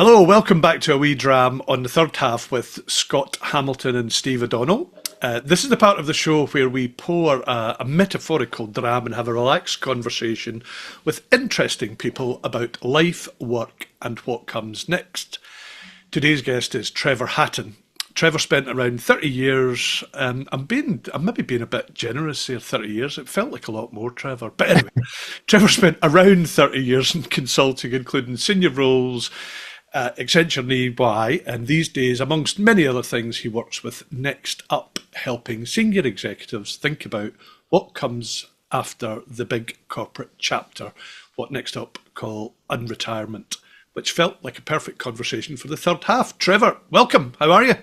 Hello, welcome back to a Wee Dram on the third half with Scott Hamilton and Steve O'Donnell. This is the part of the show where we pour a metaphorical dram and have a relaxed conversation with interesting people about life, work, and what comes next. Today's guest is Trevor Hatton. Trevor spent around 30 years. I'm maybe being a bit generous here. 30 years. It felt like a lot more, Trevor. But anyway, Trevor spent around 30 years in consulting, including senior roles, Accenture and EY, and these days, amongst many other things, he works with Next Up, helping senior executives think about what comes after the big corporate chapter, what Next Up call Unretirement, which felt like a perfect conversation for the third half. Trevor, welcome. How are you?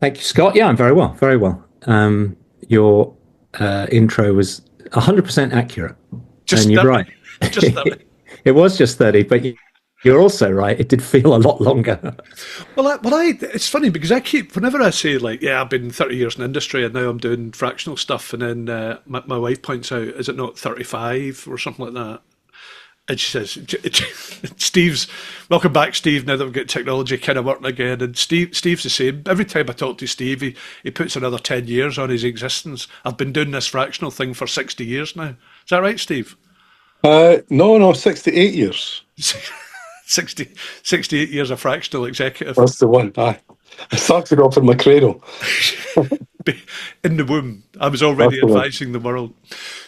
Thank you, Scott. Yeah, I'm very well, very well. Your intro was 100% accurate, Just and you're 30. right. Just 30. It was just 30, but you're also right. It did feel a lot longer. It's funny because whenever I say I've been 30 years in industry and now I'm doing fractional stuff, and then my wife points out, is it not 35 or something like that? And she says, Steve's, welcome back, Steve, now that we've got technology kind of working again. And Steve's the same. Every time I talk to Steve, he puts another 10 years on his existence. I've been doing this fractional thing for 60 years now. Is that right, Steve? No, 68 years. 68 years a fractional executive. That's the one. I started off in my cradle. In the womb. I was already advising the world.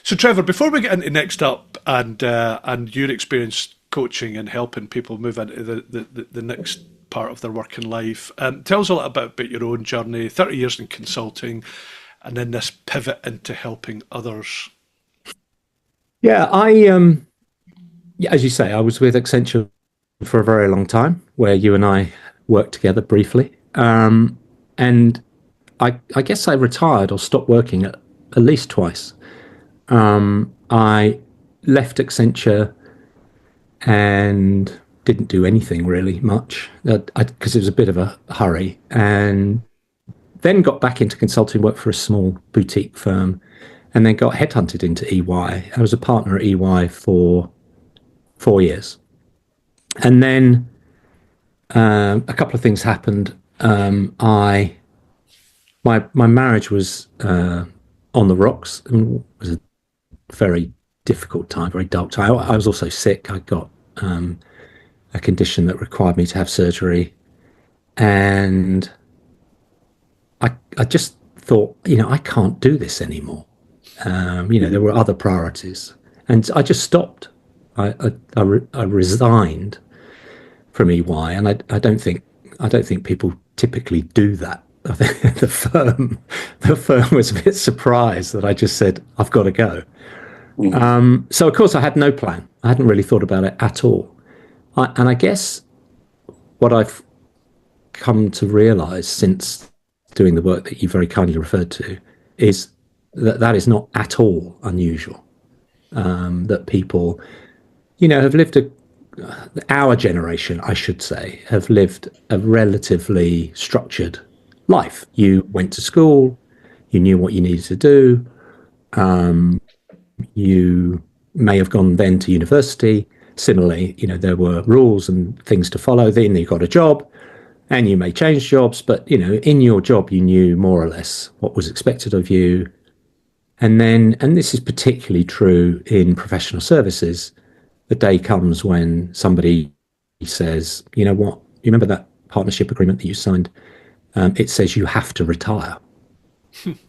So, Trevor, before we get into Next Up and your experience coaching and helping people move into the next part of their working life, tell us a little bit about your own journey, 30 years in consulting, and then this pivot into helping others. Yeah, as you say, I was with Accenture for a very long time, where you and I worked together briefly. And I guess I retired or stopped working at least twice. I left Accenture and didn't do anything really much because it was a bit of a hurry, and then got back into consulting, worked for a small boutique firm, and then got headhunted into EY. I was a partner at EY for 4 years. And then a couple of things happened. My marriage was on the rocks. It was a very difficult time, very dark time. I was also sick. I got a condition that required me to have surgery, and I just thought, I can't do this anymore. There were other priorities, and I just stopped. I resigned from EY, and I don't think people typically do that. I think the firm was a bit surprised that I just said I've got to go. So of course I had no plan. I hadn't really thought about it at all. And I guess what I've come to realise since doing the work that you very kindly referred to is that is not at all unusual. That people, have lived our generation, I should say, have lived a relatively structured life. You went to school, you knew what you needed to do, you may have gone then to university. Similarly, there were rules and things to follow. Then you got a job, and you may change jobs, but in your job you knew more or less what was expected of you. And this is particularly true in professional services. The day comes when somebody says, you know what, you remember that partnership agreement that you signed? It says you have to retire.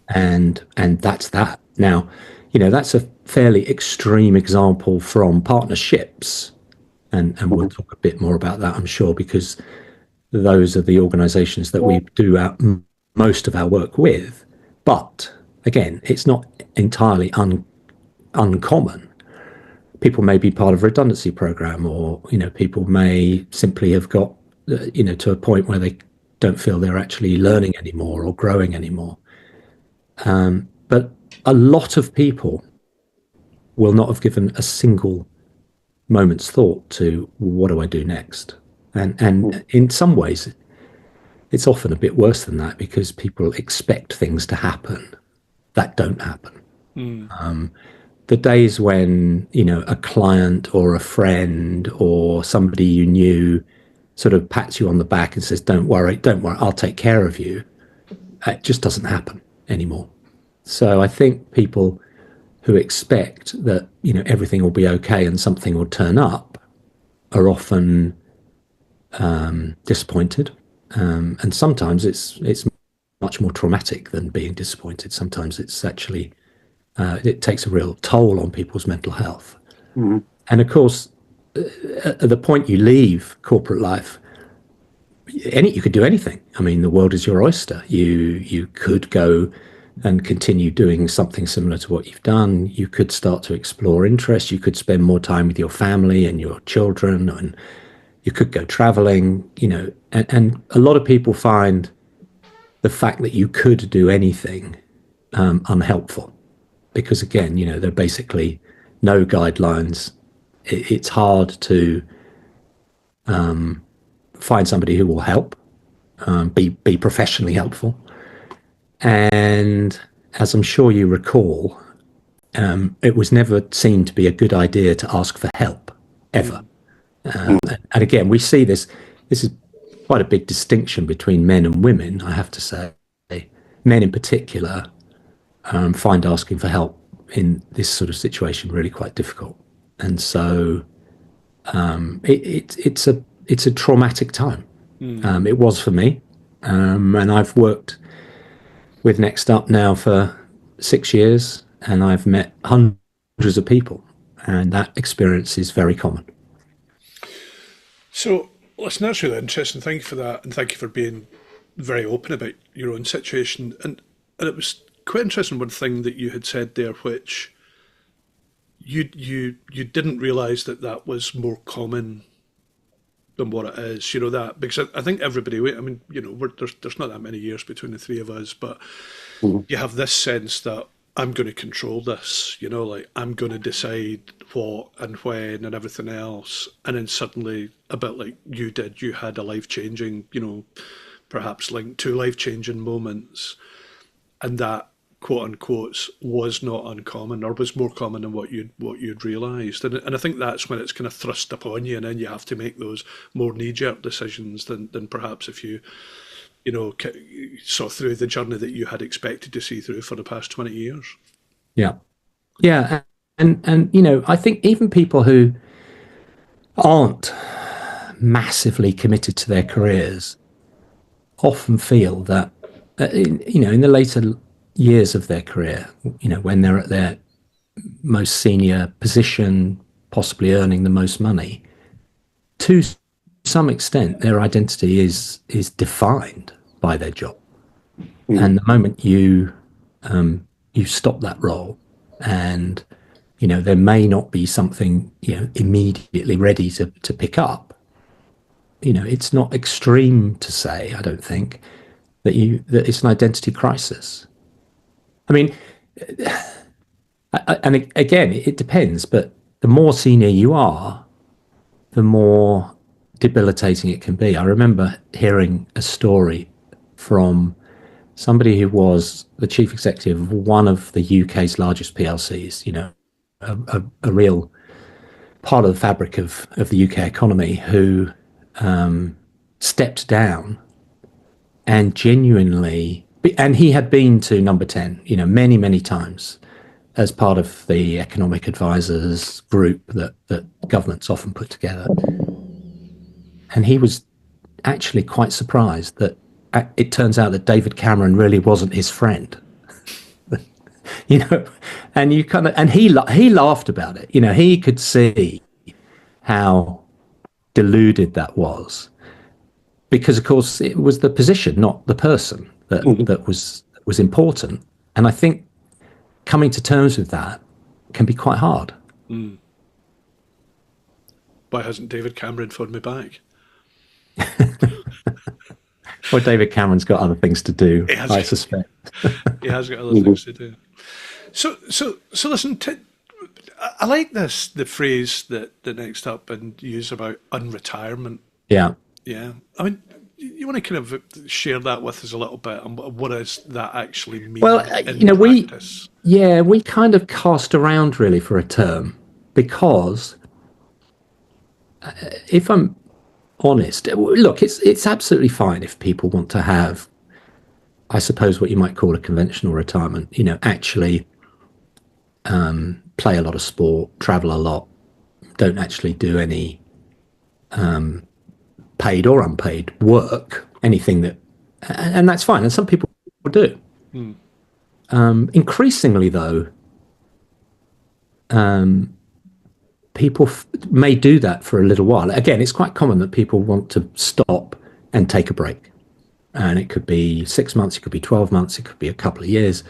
and that's that. Now, that's a fairly extreme example from partnerships. And we'll talk a bit more about that, I'm sure, because those are the organizations that we do most of our work with. But again, it's not entirely uncommon. People may be part of a redundancy program, or people may simply have got to a point where they don't feel they're actually learning anymore or growing anymore. But a lot of people will not have given a single moment's thought to, what do I do next? And in some ways, it's often a bit worse than that, because people expect things to happen that don't happen. The days when a client or a friend or somebody you knew sort of pats you on the back and says, don't worry, I'll take care of you. It just doesn't happen anymore. So I think people who expect that, everything will be okay and something will turn up are often disappointed. And sometimes it's much more traumatic than being disappointed. Sometimes it's actually, it takes a real toll on people's mental health. Mm-hmm. And of course, at the point you leave corporate life, you could do anything. I mean, the world is your oyster. You could go and continue doing something similar to what you've done. You could start to explore interests. You could spend more time with your family and your children, and you could go traveling, and a lot of people find the fact that you could do anything unhelpful, because again, there are basically no guidelines. It's hard to find somebody who will help, be professionally helpful. And as I'm sure you recall, it was never seen to be a good idea to ask for help, ever. And again, we see this is quite a big distinction between men and women, I have to say. Men in particular find asking for help in this sort of situation really quite difficult. And so it's a traumatic time. It was for me. And I've worked with Next Up now for 6 years, and I've met hundreds of people, and that experience is very common. So, listen, that's really interesting. Thank you for that, and thank you for being very open about your own situation. And it was quite interesting, one thing that you had said there, which you didn't realise that was more common than what it is, that, because I think everybody, there's not that many years between the three of us, but you have this sense that I'm going to control this, I'm going to decide what and when and everything else. And then suddenly, a bit like you did, you had a life-changing, perhaps linked to life-changing moments. And that, quote unquote, was not uncommon, or was more common than what you'd realised. And I think that's when it's kind of thrust upon you, and then you have to make those more knee-jerk decisions than perhaps if you saw through the journey that you had expected to see through for the past 20 years. Yeah. And I think even people who aren't massively committed to their careers often feel that, in the later years of their career, when they're at their most senior position, possibly earning the most money, to some extent their identity is defined by their job. And the moment you stop that role, and there may not be something immediately ready to pick up, it's not extreme to say, I don't think, that it's an identity crisis. I mean, and again, it depends, but the more senior you are, the more debilitating it can be. I remember hearing a story from somebody who was the chief executive of one of the UK's largest PLCs, a real part of the fabric of the UK economy, who stepped down and genuinely. And he had been to Number 10, many, many times as part of the economic advisors group that governments often put together. And he was actually quite surprised that it turns out that David Cameron really wasn't his friend. And he laughed about it. He could see how deluded that was, because of course it was the position, not the person, that was important. And I think coming to terms with that can be quite hard. Why hasn't David Cameron phoned me back? Well, David Cameron's got other things to do, I suspect. He has got other things to do. So listen, I like the phrase that the Next Up and use about unretirement. Yeah. Yeah. I mean, you want to kind of share that with us a little bit, and what does that actually mean? Well, in practice? we kind of cast around really for a term, because if I'm honest. Look, it's absolutely fine if people want to have, I suppose, what you might call a conventional retirement. Actually play a lot of sport, travel a lot, don't actually do any paid or unpaid work, anything that, and that's fine. And some people do. Increasingly, though, people may do that for a little while. Again, it's quite common that people want to stop and take a break. And it could be 6 months, it could be 12 months, it could be a couple of years,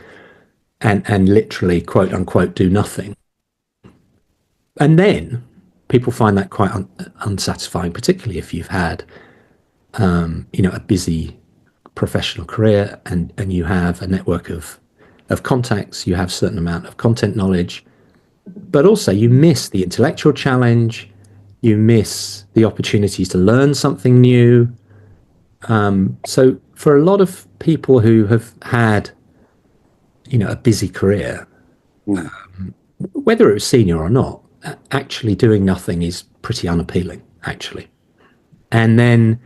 and literally, quote unquote, do nothing. And then people find that quite unsatisfying, particularly if you've had, a busy professional career and you have a network of contacts, you have a certain amount of content knowledge, but also you miss the intellectual challenge, you miss the opportunities to learn something new. So for a lot of people who have had, a busy career, whether it was senior or not, actually doing nothing is pretty unappealing, actually. And then,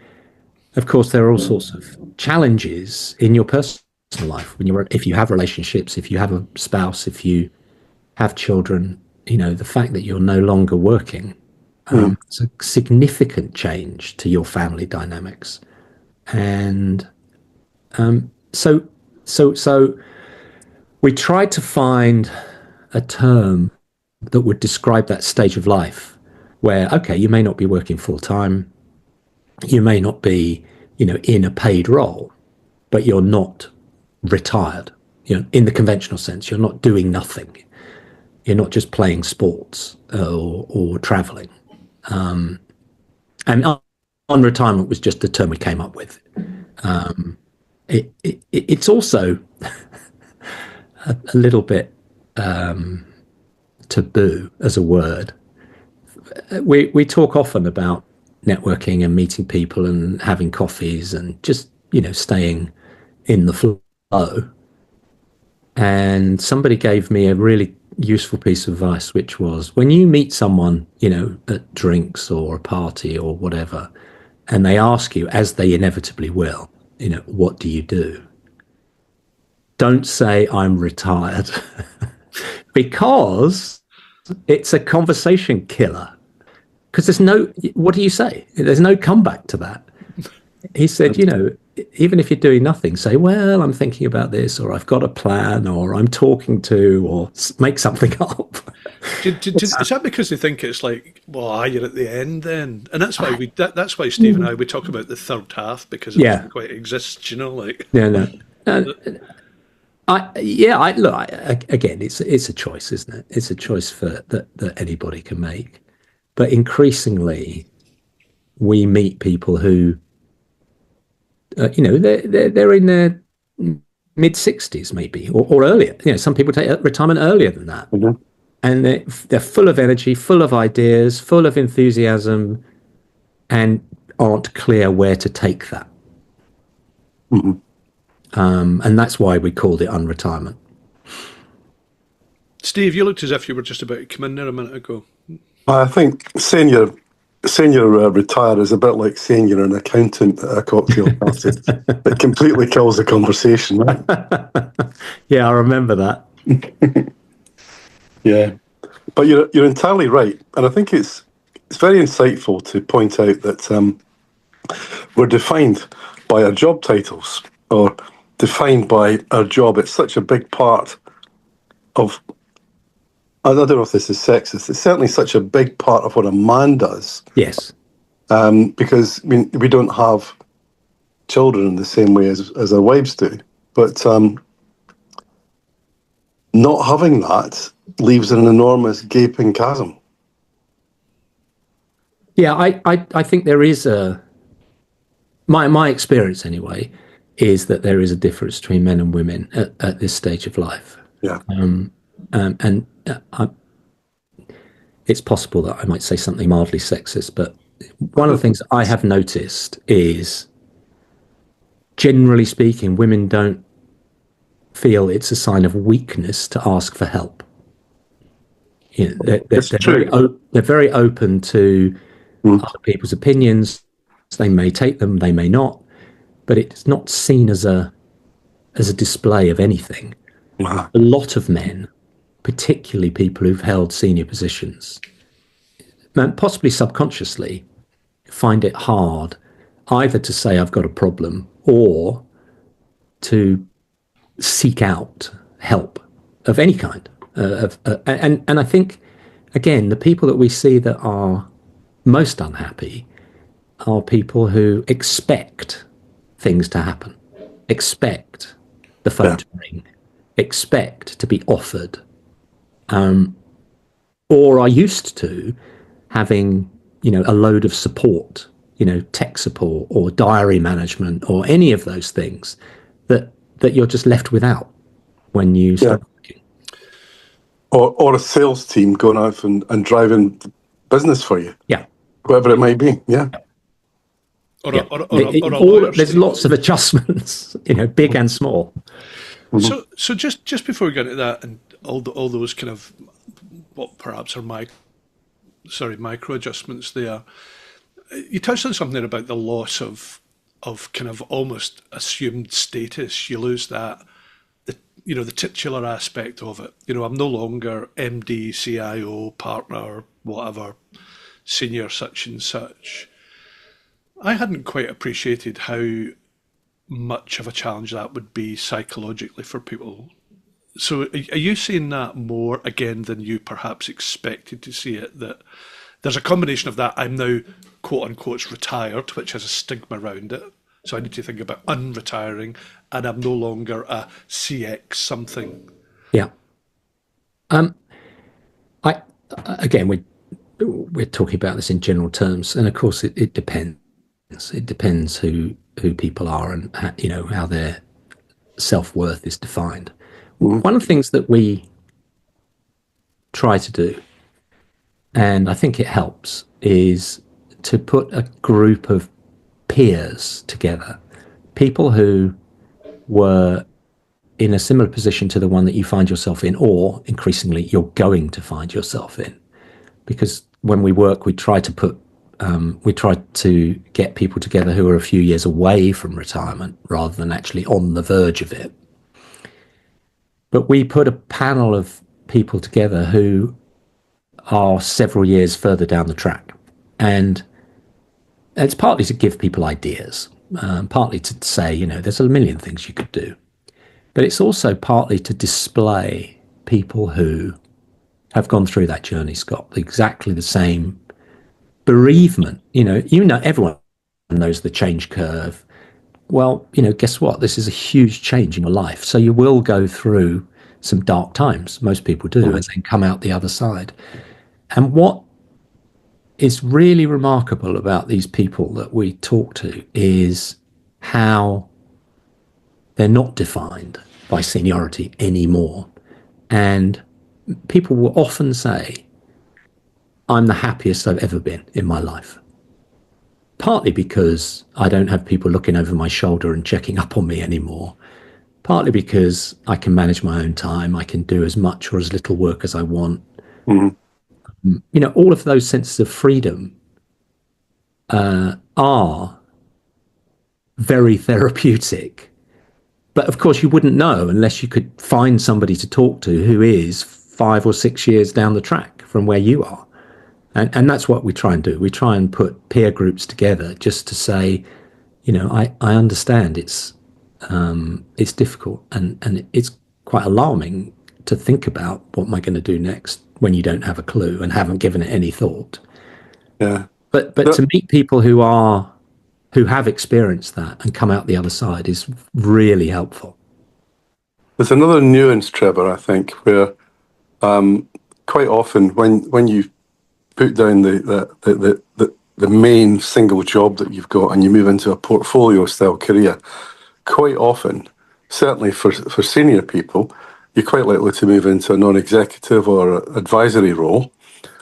of course, there are all sorts of challenges in your personal life if you have relationships, if you have a spouse, if you have children. The fact that you're no longer working, it's a significant change to your family dynamics. And so we tried to find a term that would describe that stage of life where, okay, you may not be working full time, you may not be, in a paid role, but you're not retired, in the conventional sense. You're not doing nothing. You're not just playing sports or traveling. And unretirement was just the term we came up with. It's also a little bit taboo as a word. We talk often about networking and meeting people and having coffees and just, staying in the flow. And somebody gave me a really useful piece of advice, which was, when you meet someone, at drinks or a party or whatever, and they ask you, as they inevitably will, what do you do? Don't say I'm retired because it's a conversation killer. Because what do you say? There's no comeback to that. He said, even if you're doing nothing, say, well, I'm thinking about this, or I've got a plan, or I'm talking to, or make something up. Is that because they think it's like, well, you're at the end then? And that's why that's why Steve and I, we talk about the third half, because it doesn't quite exist, like. No. Again, it's a choice, isn't it? It's a choice that anybody can make. But increasingly, we meet people who, they're in their mid-60s maybe, or earlier. Some people take retirement earlier than that. Mm-hmm. And they're full of energy, full of ideas, full of enthusiasm, and aren't clear where to take that. Mm-hmm. And that's why we called it Unretirement. Steve, you looked as if you were just about to come in there a minute ago. I think senior retire is a bit like saying you're an accountant at a cocktail party. It completely kills the conversation, right? Yeah, I remember that. Yeah, but you're entirely right, and I think it's very insightful to point out that we're defined by our job titles, or defined by our job. It's such a big part of. I don't know if this is sexist. It's certainly such a big part of what a man does. Yes. Because we don't have children in the same way as our wives do, but not having that leaves an enormous gaping chasm. Yeah, I think there is my experience anyway is that there is a difference between men and women at this stage of life. Yeah. It's possible that I might say something mildly sexist, but one of the things I have noticed is, generally speaking, women don't feel it's a sign of weakness to ask for help. They're very open to other people's opinions, They may take them, they may not, but it's not seen as a display of anything. Uh-huh. A lot of men, particularly people who've held senior positions, possibly subconsciously, find it hard either to say I've got a problem or to seek out help of any kind. And I think, again, the people that we see that are most unhappy are people who expect things to happen, expect the phone to ring, expect to be offered, or are used to having, a load of support, tech support or diary management or any of those things that you're just left without when you start working. Or a sales team going out and driving business for you. Yeah. Whatever it might be. Yeah. There's lots of adjustments, big and small. Mm-hmm. So just before we get into that and all those kind of what perhaps are micro adjustments there, you touched on something about the loss of kind of almost assumed status. You lose that, the titular aspect of it. I'm no longer MD, CIO, partner, whatever, senior such and such. I hadn't quite appreciated how much of a challenge that would be psychologically for people. So are you seeing that more again than you perhaps expected to see it? That there's a combination of that I'm now quote unquote retired, which has a stigma around it. So I need to think about unretiring, and I'm no longer a CX something. Yeah. We're talking about this in general terms, and of course it depends. It depends who people are and how their self-worth is defined. Mm-hmm. One of the things that we try to do, and I think it helps, is to put a group of peers together, people who were in a similar position to the one that you find yourself in, or increasingly you're going to find yourself in. Because when we work, we try to get people together who are a few years away from retirement rather than actually on the verge of it. But we put a panel of people together who are several years further down the track. And it's partly to give people ideas, partly to say, there's a million things you could do. But it's also partly to display people who have gone through that journey, Scott, exactly the same bereavement. Everyone knows the change curve. Well, guess what? This is a huge change in your life. So you will go through some dark times. Most people do, and then come out the other side. And what is really remarkable about these people that we talk to is how they're not defined by seniority anymore. And people will often say, I'm the happiest I've ever been in my life. Partly because I don't have people looking over my shoulder and checking up on me anymore. Partly because I can manage my own time. I can do as much or as little work as I want. Mm-hmm. All of those senses of freedom are very therapeutic. But of course, you wouldn't know unless you could find somebody to talk to who is 5 or 6 years down the track from where you are. And that's what we try and do. We try and put peer groups together just to say, I understand it's difficult and it's quite alarming to think about what am I going to do next when you don't have a clue and haven't given it any thought. Yeah. But to meet people who have experienced that and come out the other side is really helpful. There's another nuance, Trevor, I think, where quite often when you put down the main single job that you've got and you move into a portfolio style career, quite often, certainly for senior people, you're quite likely to move into a non-executive or advisory role.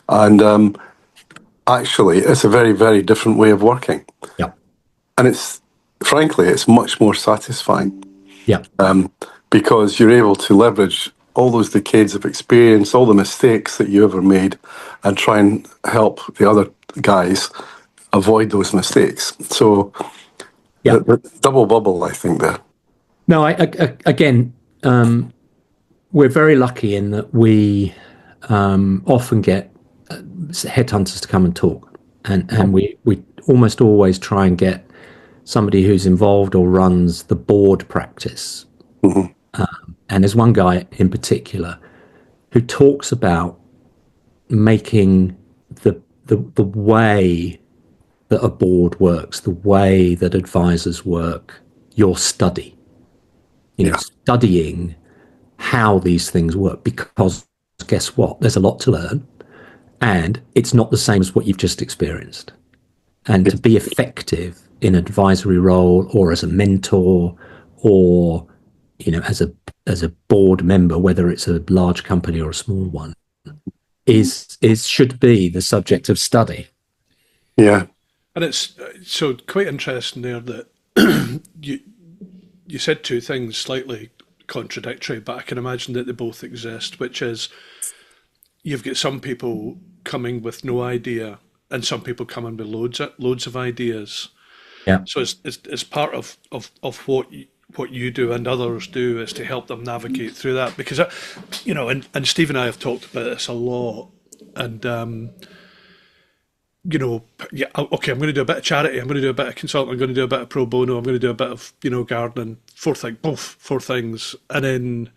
And actually, it's a very, very different way of working. Yeah. And frankly, it's much more satisfying. Yeah. Because you're able to leverage all those decades of experience, all the mistakes that you ever made, and try and help the other guys avoid those mistakes. So Yeah. the double bubble, I think there. No, again, we're very lucky in that we often get headhunters to come and talk, and we almost always try and get somebody who's involved or runs the board practice. And there's one guy in particular who talks about making the way that a board works, the way that advisors work, your study. Studying how these things work, because guess what? There's a lot to learn, and it's not the same as what you've just experienced. And to be effective in an advisory role or as a mentor or as a board member, whether it's a large company or a small one, should be the subject of study. Yeah. And it's so quite interesting there that you said two things slightly contradictory, but I can imagine that they both exist, which is you've got some people coming with no idea and some people coming with loads of ideas. Yeah. So it's part of what you do and others do is to help them navigate through that, because and Steve and I have talked about this a lot, and okay, I'm going to do a bit of charity, I'm going to do a bit of consulting, I'm going to do a bit of pro bono, I'm going to do a bit of gardening, four things, and then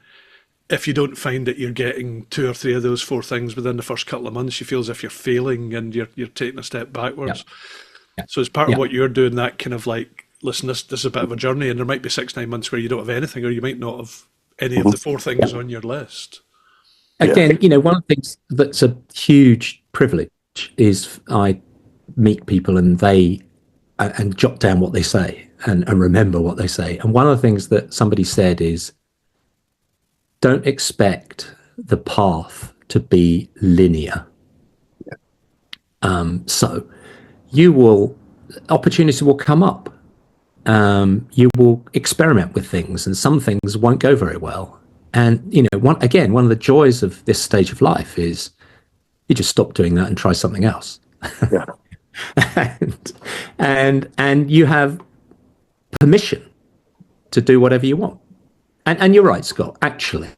if you don't find that you're getting two or three of those four things within the first couple of months, you feel as if you're failing and you're taking a step backwards. Yeah. So as part of what you're doing, that kind of like, listen, this is a bit of a journey, and there might be 6-9 months where you don't have anything, or you might not have any of the four things on your list. Again, one of the things that's a huge privilege is I meet people and they jot down what they say and remember what they say. And one of the things that somebody said is, don't expect the path to be linear. So opportunity will come up. You will experiment with things, and some things won't go very well. And one of the joys of this stage of life is you just stop doing that and try something else. Yeah. and you have permission to do whatever you want. And you're right, Scott. Actually,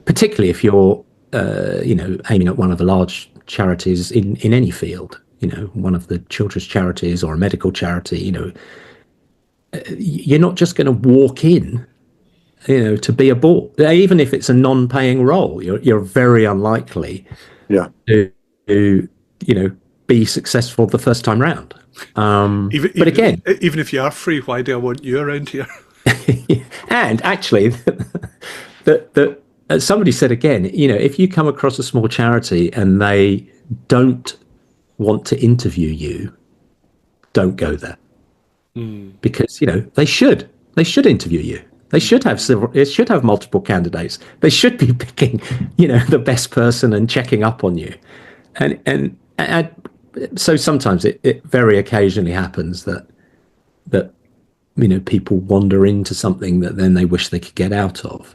particularly if you're aiming at one of the large charities in any field, one of the children's charities or a medical charity, you're not just going to walk in, to be a board. Even if it's a non-paying role, you're very unlikely to be successful the first time round. But again, even if you are free, why do I want you around here? And actually, somebody said again, if you come across a small charity and they don't want to interview you, don't go there. Because they should interview you. They should have multiple candidates. They should be picking the best person and checking up on you. And so sometimes it very occasionally happens that people wander into something that then they wish they could get out of.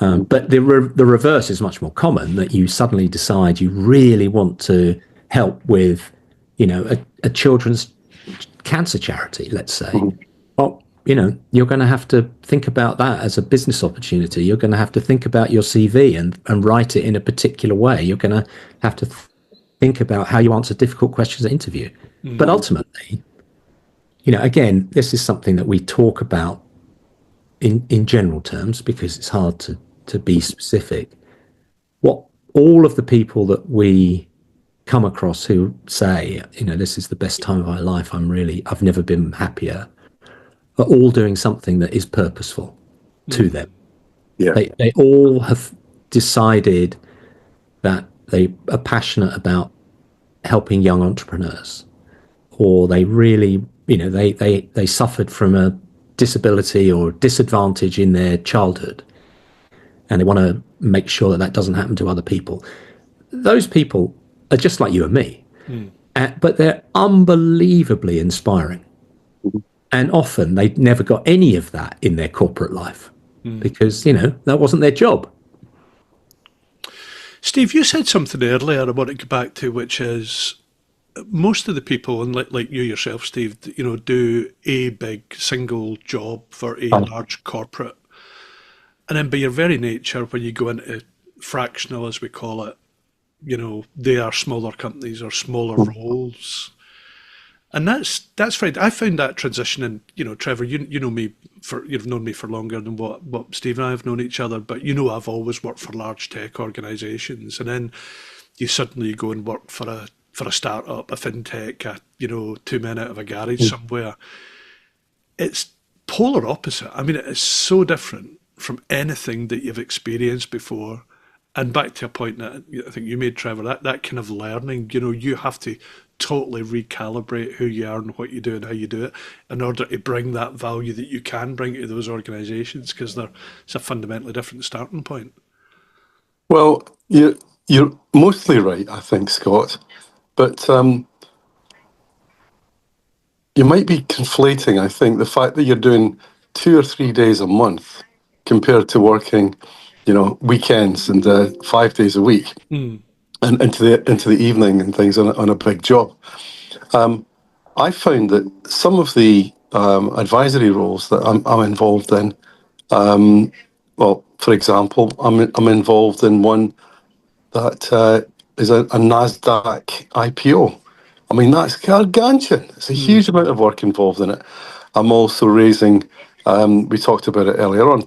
But the reverse is much more common, that you suddenly decide you really want to help with, a children's cancer charity, let's say. Well, you're going to have to think about that as a business opportunity. You're going to have to think about your CV and write it in a particular way. You're going to have to think about how you answer difficult questions at interview. But ultimately, again, this is something that we talk about in general terms because it's hard to be specific. What all of the people that we come across who say, this is the best time of my life, I've never been happier, are all doing something that is purposeful to them. Yeah. They all have decided that they are passionate about helping young entrepreneurs, or they really, they suffered from a disability or disadvantage in their childhood, and they want to make sure that doesn't happen to other people. Those people are just like you and me, but they're unbelievably inspiring. And often they never got any of that in their corporate life because, that wasn't their job. Steve, you said something earlier I want to go back to, which is most of the people, and like you yourself, Steve, do a big single job for a large corporate, and then by your very nature, when you go into fractional, as we call it, they are smaller companies or smaller roles. And that's right. I found that transition, and Trevor, you know me you've known me for longer than what Steve and I have known each other, but I've always worked for large tech organisations, and then you suddenly go and work for a startup, a fintech, 2 men out of a garage somewhere. It's polar opposite. I mean, it is so different from anything that you've experienced before. And back to a point that I think you made, Trevor, that kind of learning, you have to totally recalibrate who you are and what you do and how you do it in order to bring that value that you can bring to those organisations, because it's a fundamentally different starting point. Well, you're mostly right, I think, Scott, but you might be conflating, I think, the fact that you're doing 2 or 3 days a month compared to working weekends and 5 days a week and into the evening and things on a big job. I found that some of the advisory roles that I'm involved in, well, for example, I'm involved in one that is a NASDAQ IPO. I mean, that's gargantuan. It's a huge amount of work involved in it. I'm also raising, we talked about it earlier on,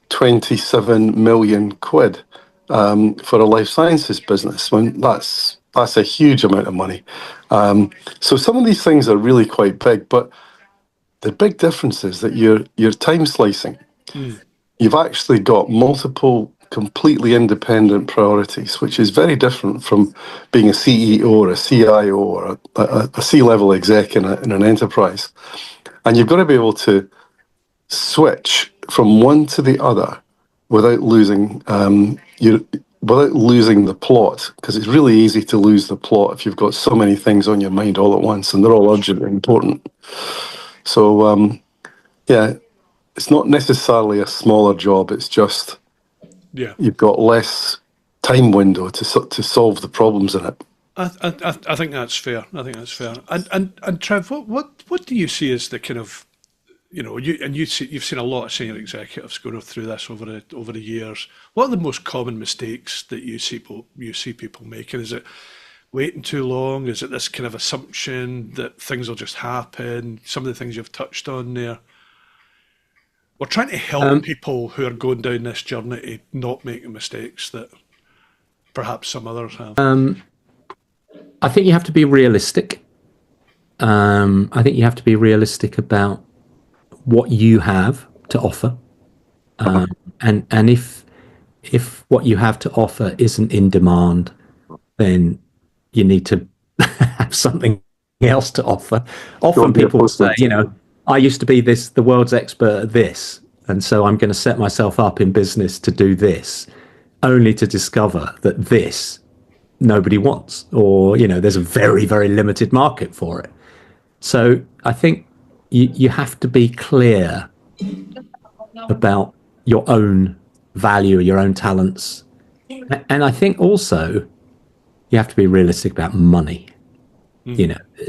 27 million quid for a life sciences business. I mean, that's a huge amount of money. So some of these things are really quite big, but the big difference is that you're time slicing. You've actually got multiple completely independent priorities, which is very different from being a CEO or a CIO or a C-level exec in an enterprise. And you've got to be able to switch from one to the other without losing the plot, because it's really easy to lose the plot if you've got so many things on your mind all at once and they're all urgent and important. So it's not necessarily a smaller job, it's just you've got less time window to solve the problems in it. I think that's fair. And Trev, what do you see as the kind of you've seen a lot of senior executives go through this over the years. What are the most common mistakes that you see people making? Is it waiting too long? Is it this kind of assumption that things will just happen? Some of the things you've touched on there. We're trying to help people who are going down this journey to not make the mistakes that perhaps some others have. I think you have to be realistic. I think you have to be realistic about what you have to offer, and if what you have to offer isn't in demand, then you need to have something else to offer. Often people say, I used to be the world's expert at this, and so I'm going to set myself up in business to do this, only to discover that this nobody wants, or there's a very, very limited market for it. So I think you have to be clear about your own value, your own talents, and I think also you have to be realistic about money.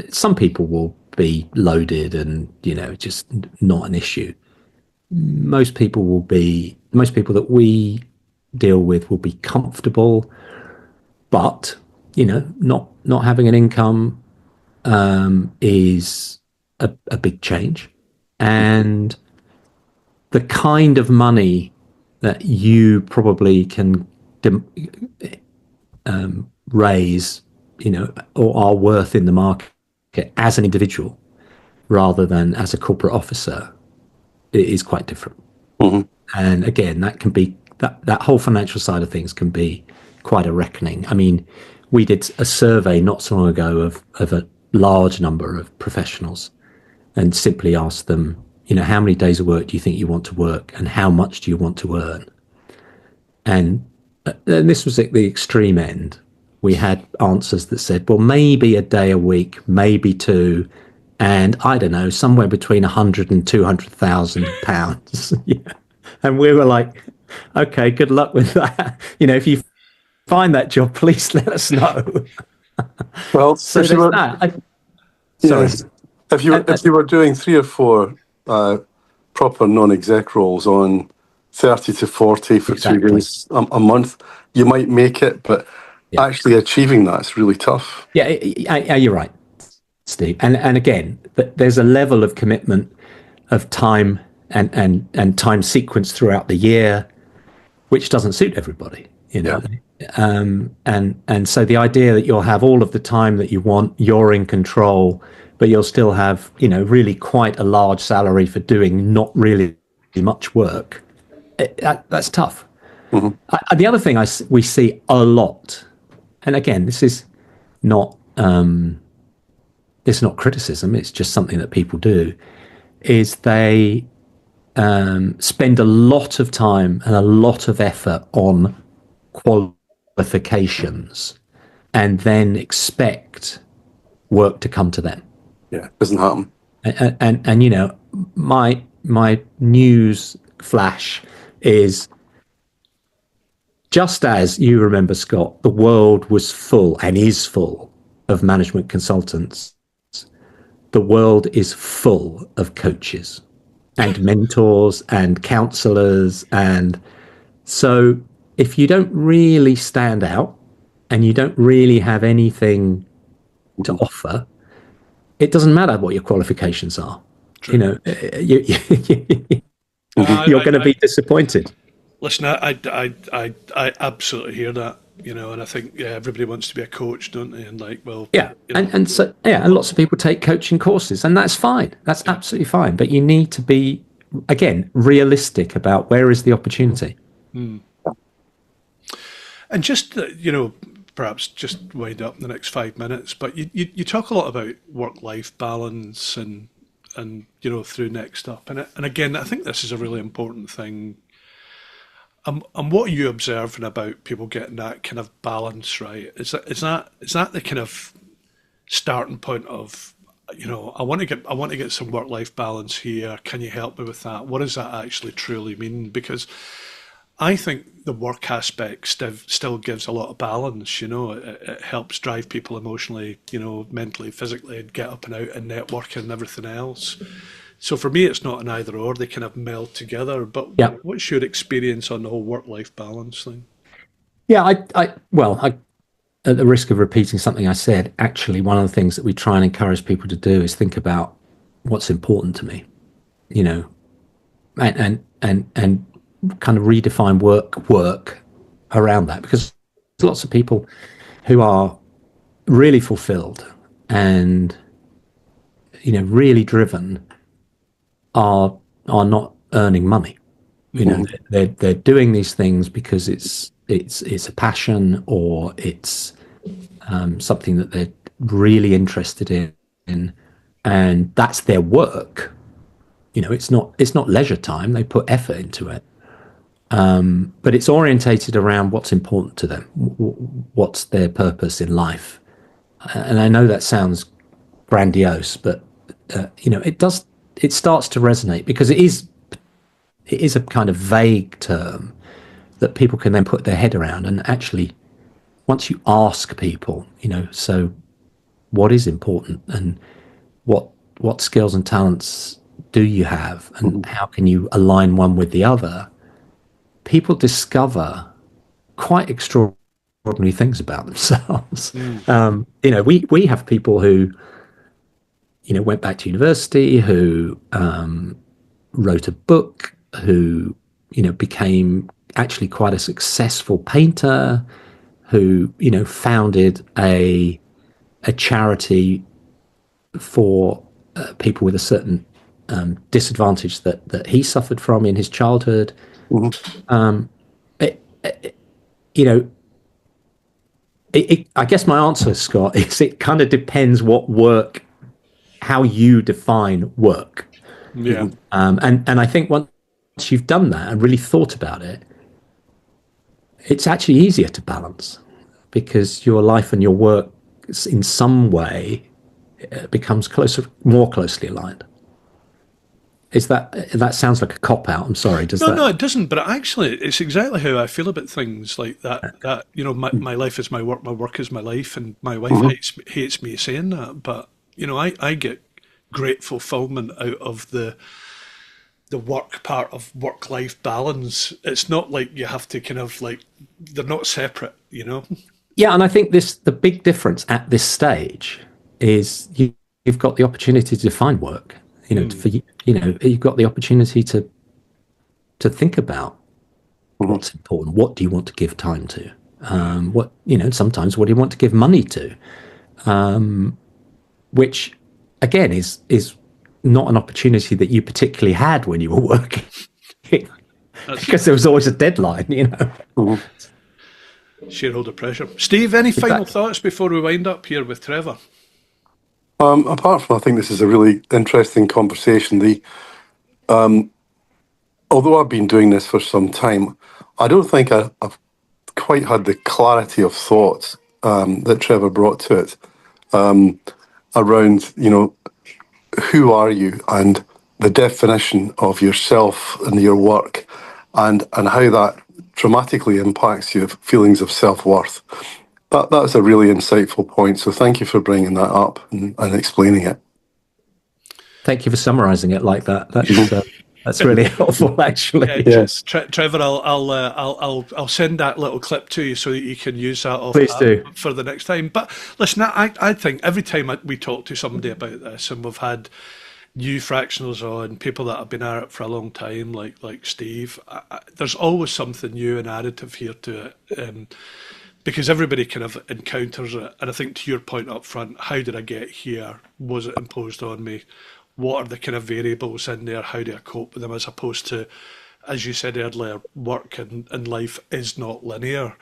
Some people will be loaded and just not an issue. Most people that we deal with will be comfortable, but not having an income is a big change. And the kind of money that you probably can raise, or are worth in the market as an individual rather than as a corporate officer, it is quite different. And again, that can be that whole financial side of things can be quite a reckoning. I mean, we did a survey not so long ago of a large number of professionals and simply asked them, how many days of work do you think you want to work and how much do you want to earn? And this was at the extreme end. We had answers that said, well, maybe a day a week, maybe two, and I don't know, somewhere between 100 and 200,000 pounds. And we were like, okay, good luck with that. If you find that job, please let us know. Well, So if you there's were, that. Sorry. yes, if you were doing 3 or 4 proper non-exec roles on 30 to 40 for Exactly. 2 days a month, you might make it, but Yeah. actually achieving that's really tough. Yeah, you're right, Steve. And again, there's a level of commitment of time and time sequence throughout the year, which doesn't suit everybody, you Yeah. know. And so the idea that you'll have all of the time that you want, you're in control, but you'll still have, really quite a large salary for doing not really much work, that's tough. Mhm. The other thing we see a lot, and again, this is not it's not criticism, it's just something that people do, is they spend a lot of time and a lot of effort on qualifications and then expect work to come to them. Yeah, doesn't happen. And my news flash is, just as you remember, Scott, the world was full and is full of management consultants. The world is full of coaches and mentors and counselors. And so if you don't really stand out and you don't really have anything to offer, it doesn't matter what your qualifications are. True. You're going to be disappointed. Listen, I absolutely hear that, and I think everybody wants to be a coach, don't they? And And lots of people take coaching courses, and that's fine. That's absolutely fine. But you need to be, again, realistic about where is the opportunity. And just perhaps just wind up in the next 5 minutes. But you talk a lot about work-life balance and through Next Up, and again, I think this is a really important thing. And what are you observing about people getting that kind of balance right? Is that the kind of starting point of, I want to get some work life balance here. Can you help me with that? What does that actually truly mean? Because I think the work aspect still gives a lot of balance. It helps drive people emotionally, mentally, physically, and get up and out and networking and everything else. So for me, it's not an either or; they kind of meld together. But Yeah. what's your experience on the whole work-life balance thing? Yeah, at the risk of repeating something I said, actually, one of the things that we try and encourage people to do is think about what's important to me, and kind of redefine work around that, because there's lots of people who are really fulfilled and really driven are not earning money. They're doing these things because it's a passion, or it's something that they're really interested in, and that's their work. It's not leisure time. They put effort into it, but it's orientated around what's important to them, what's their purpose in life. And I know that sounds grandiose, but it starts to resonate, because it is a kind of vague term that people can then put their head around. And actually, once you ask people, so what is important, and what skills and talents do you have, and how can you align one with the other, people discover quite extraordinary things about themselves. We have people who went back to university, who wrote a book, who became actually quite a successful painter, who founded a charity for people with a certain disadvantage that he suffered from in his childhood. I guess my answer, Scott, is it kind of depends how you define work. Yeah. And I think once you've done that and really thought about it, it's actually easier to balance, because your life and your work in some way becomes more closely aligned. that sounds like a cop out? I'm sorry. Does No, that? no, it doesn't. But actually, it's exactly how I feel about things like that. That my life is my work is my life, and my wife hates me saying that. But I get great fulfillment out of the work part of work-life balance. It's not like you have to kind of like they're not separate. Yeah, and I think the big difference at this stage is you've got the opportunity to find work. You've got the opportunity to think about what's important. What do you want to give time to? Sometimes what do you want to give money to? Which again is not an opportunity that you particularly had when you were working, because there was always a deadline. Shareholder pressure. Steve, any final thoughts before we wind up here with Trevor? Apart from, I think this is a really interesting conversation. Although I've been doing this for some time, I don't think I've quite had the clarity of thought that Trevor brought to it around, who are you and the definition of yourself and your work, and how that dramatically impacts your feelings of self-worth. That's a really insightful point. So thank you for bringing that up and explaining it. Thank you for summarising it like that. That's really helpful, actually. Yes, Trevor, I'll send that little clip to you so that you can use that Please do. for the next time. But listen, I think every time we talk to somebody about this, and we've had new fractionals on, people that have been at it for a long time, like Steve, there's always something new and additive here to it. Because everybody kind of encounters it. And I think to your point up front, how did I get here? Was it imposed on me? What are the kind of variables in there? How do I cope with them? As opposed to, as you said earlier, work and life is not linear.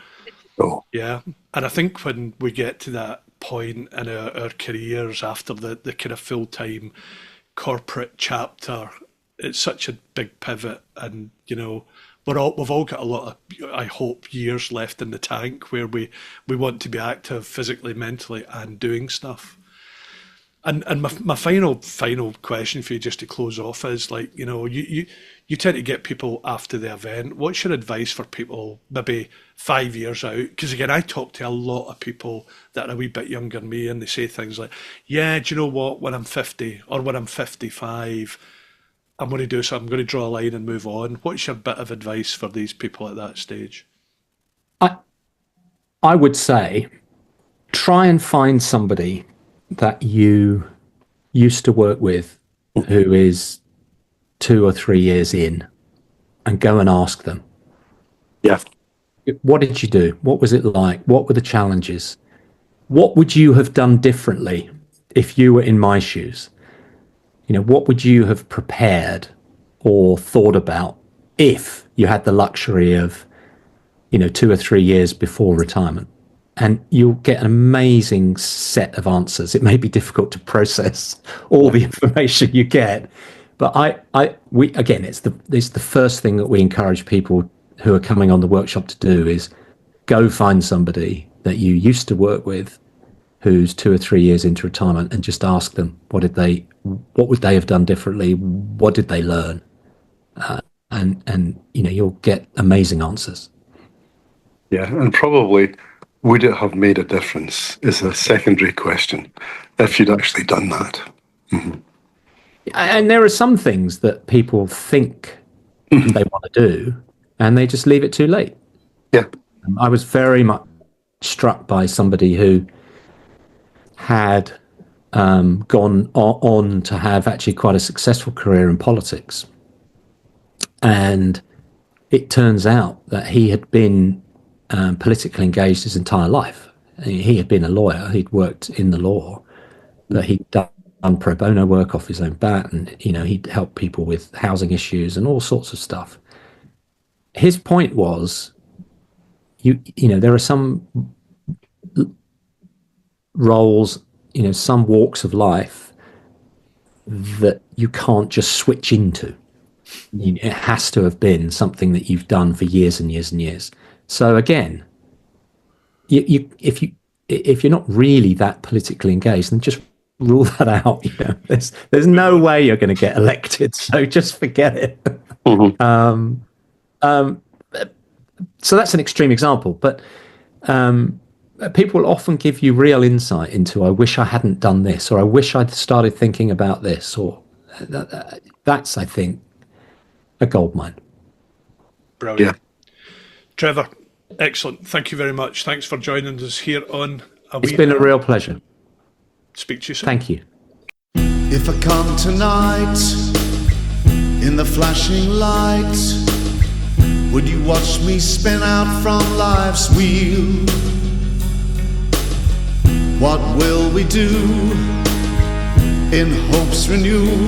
Oh. Yeah. And I think when we get to that point in our careers after the kind of full-time corporate chapter, it's such a big pivot. And, we've all got a lot of, I hope, years left in the tank where we want to be active physically, mentally, and doing stuff. And my final question for you, just to close off, is like, you tend to get people after the event. What's your advice for people maybe 5 years out? Because again, I talk to a lot of people that are a wee bit younger than me, and they say things like, yeah, do you know what, when I'm 50 or when I'm 55, I'm going to do something, I'm going to draw a line and move on. What's your bit of advice for these people at that stage? I would say try and find somebody that you used to work with who is 2 or 3 years in, and go and ask them. Yeah. What did you do? What was it like? What were the challenges? What would you have done differently if you were in my shoes? What would you have prepared or thought about if you had the luxury of, 2 or 3 years before retirement? And you'll get an amazing set of answers. It may be difficult to process all the information you get, but it's the first thing that we encourage people who are coming on the workshop to do is go find somebody that you used to work with who's 2 or 3 years into retirement, and just ask them what would they have done differently? What did they learn? And you'll get amazing answers. Yeah, and probably, would it have made a difference is a secondary question if you'd actually done that. Mm-hmm. And there are some things that people think they want to do, and they just leave it too late. Yeah. I was very much struck by somebody who had gone on to have actually quite a successful career in politics. And it turns out that he had been politically engaged his entire life. He had been a lawyer, he'd worked in the law, but he'd done pro bono work off his own bat, and he'd helped people with housing issues and all sorts of stuff. His point was, there are some roles, some walks of life that you can't just switch into. It has to have been something that you've done for years and years and years. So again, if you're not really that politically engaged, then just rule that out. There's no way you're going to get elected, so just forget it. So that's an extreme example, but people will often give you real insight into, I wish I hadn't done this, or I wish I'd started thinking about this, or that's, I think, a goldmine. Brilliant. Yeah. Trevor, excellent. Thank you very much. Thanks for joining us here on It's been a real pleasure. Speak to you soon. Thank you. If I come tonight in the flashing light, would you watch me spin out from life's wheel? What will we do in hopes renewed?